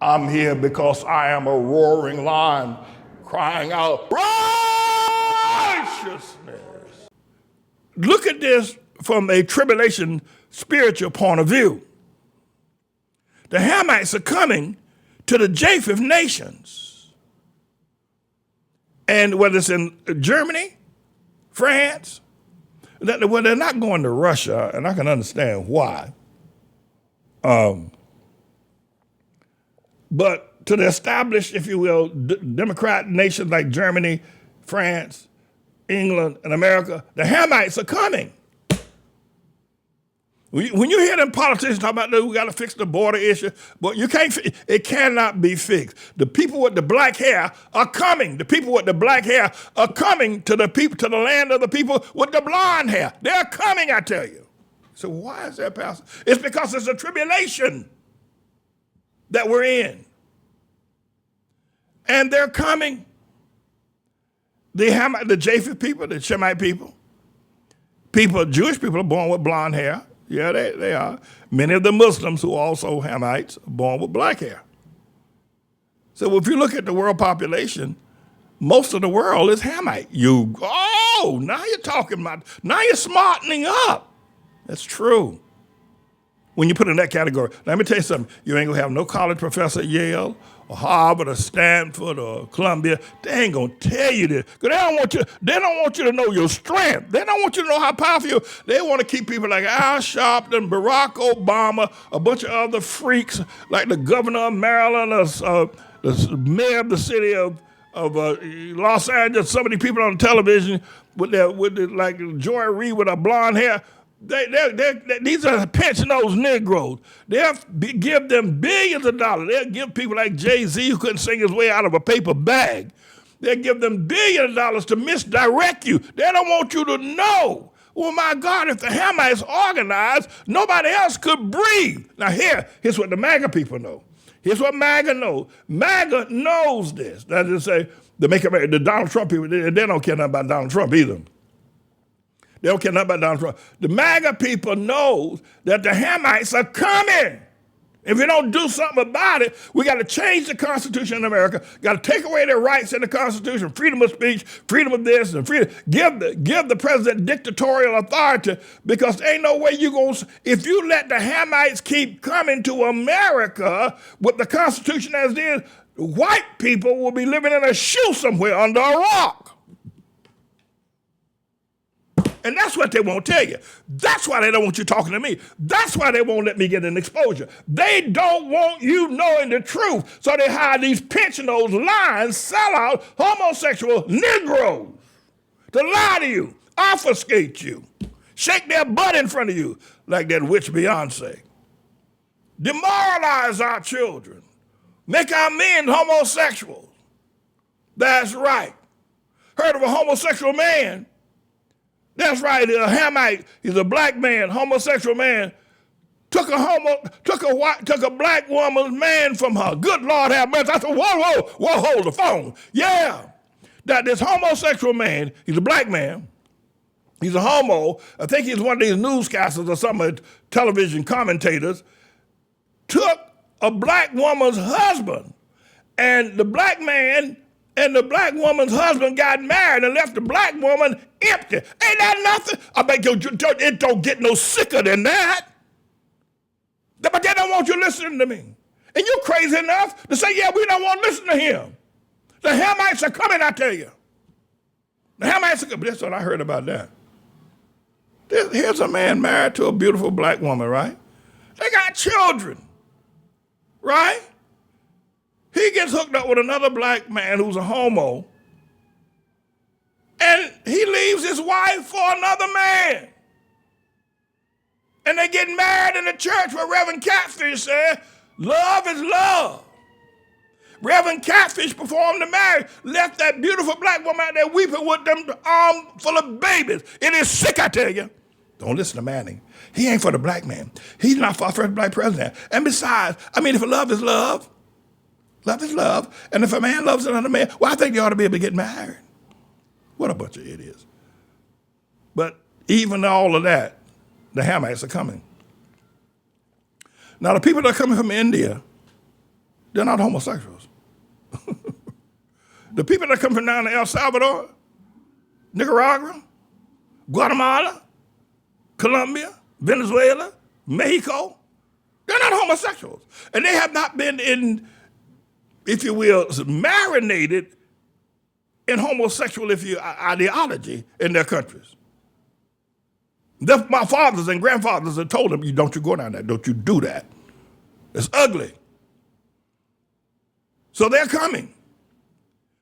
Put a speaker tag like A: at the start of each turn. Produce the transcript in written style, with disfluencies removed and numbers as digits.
A: I'm here because I am a roaring lion crying out righteousness. Look at this from a tribulation spiritual point of view. The Hamites are coming to the Japheth nations. And whether it's in Germany, France, well, they're not going to Russia, and I can understand why. But to the established, if you will, democratic nations like Germany, France, England, and America, the Hamites are coming. When you hear them politicians talk about we got to fix the border issue, but you can't. It cannot be fixed. The people with the black hair are coming. The people with the black hair are coming to the people, to the land of the people with the blonde hair. They're coming, I tell you. So why is that, Pastor? It's because it's a tribulation that we're in, and they're coming. The Japheth people, the Shemite people, Jewish people are born with blonde hair. Yeah, they are. Many of the Muslims who are also Hamites are born with black hair. So if you look at the world population, most of the world is Hamite. Now you're talking about, now you're smartening up. That's true. When you put in that category, let me tell you something. You ain't gonna have no college professor at Yale or Harvard or Stanford or Columbia. They ain't gonna tell you this. Because they don't want you to know your strength. They don't want you to know how powerful you are. They want to keep people like Al Sharpton, Barack Obama, a bunch of other freaks like the governor of Maryland, the mayor of the city of Los Angeles, some of the people on television like Joy Reid with her blonde hair. These are pinch-nosed Negroes. They'll give them billions of dollars. They'll give people like Jay-Z, who couldn't sing his way out of a paper bag. They'll give them billions of dollars to misdirect you. They don't want you to know. Oh, my God, if the Hamites organized, nobody else could breathe. Now, here's what the MAGA people know. Here's what MAGA knows. MAGA knows this. That is to say, the Donald Trump people, they don't care nothing about Donald Trump either. They don't care nothing about Donald Trump. The MAGA people knows that the Hamites are coming. If we don't do something about it, we got to change the Constitution in America, got to take away their rights in the Constitution, freedom of speech, freedom of this, and freedom. Give the president dictatorial authority, because there ain't no way if you let the Hamites keep coming to America with the Constitution as it is, white people will be living in a shoe somewhere under a rock. And that's what they won't tell you. That's why they don't want you talking to me. That's why they won't let me get an exposure. They don't want you knowing the truth. So they hire these pinch-nosed lying, sellout, homosexual Negroes to lie to you, obfuscate you, shake their butt in front of you like that witch Beyonce. Demoralize our children. Make our men homosexuals. That's right. Heard of a homosexual man? That's right, a Hamite, he's a black man, homosexual man, took a black woman's man from her. Good Lord have mercy. I said, whoa, hold the phone. Yeah, that this homosexual man, he's a black man, he's a homo, I think he's one of these newscasters or some television commentators, took a black woman's husband, and the black man and the black woman's husband got married and left the black woman empty. Ain't that nothing? I bet it don't get no sicker than that. But they don't want you listening to me. And you're crazy enough to say, yeah, we don't want to listen to him. The Hamites are coming, I tell you. The Hamites are coming. That's what I heard about that. Here's a man married to a beautiful black woman, right? They got children, right? He gets hooked up with another black man who's a homo, and he leaves his wife for another man. And they get married in the church where Reverend Catfish said, love is love. Reverend Catfish performed the marriage, left that beautiful black woman out there weeping with them arm full of babies. It is sick, I tell you. Don't listen to Manning. He ain't for the black man. He's not for our first black president. And besides, if love is love, love is love. And if a man loves another man, well, I think they ought to be able to get married. What a bunch of idiots. But even all of that, the Hamites are coming. Now, the people that are coming from India They're not homosexuals. The people that come from down to El Salvador, Nicaragua, Guatemala, Colombia, Venezuela, Mexico, they're not homosexuals. And they have not been in, if you will, marinated in homosexual ideology in their countries. My fathers and grandfathers have told them, don't you go down there, don't you do that. It's ugly. So they're coming.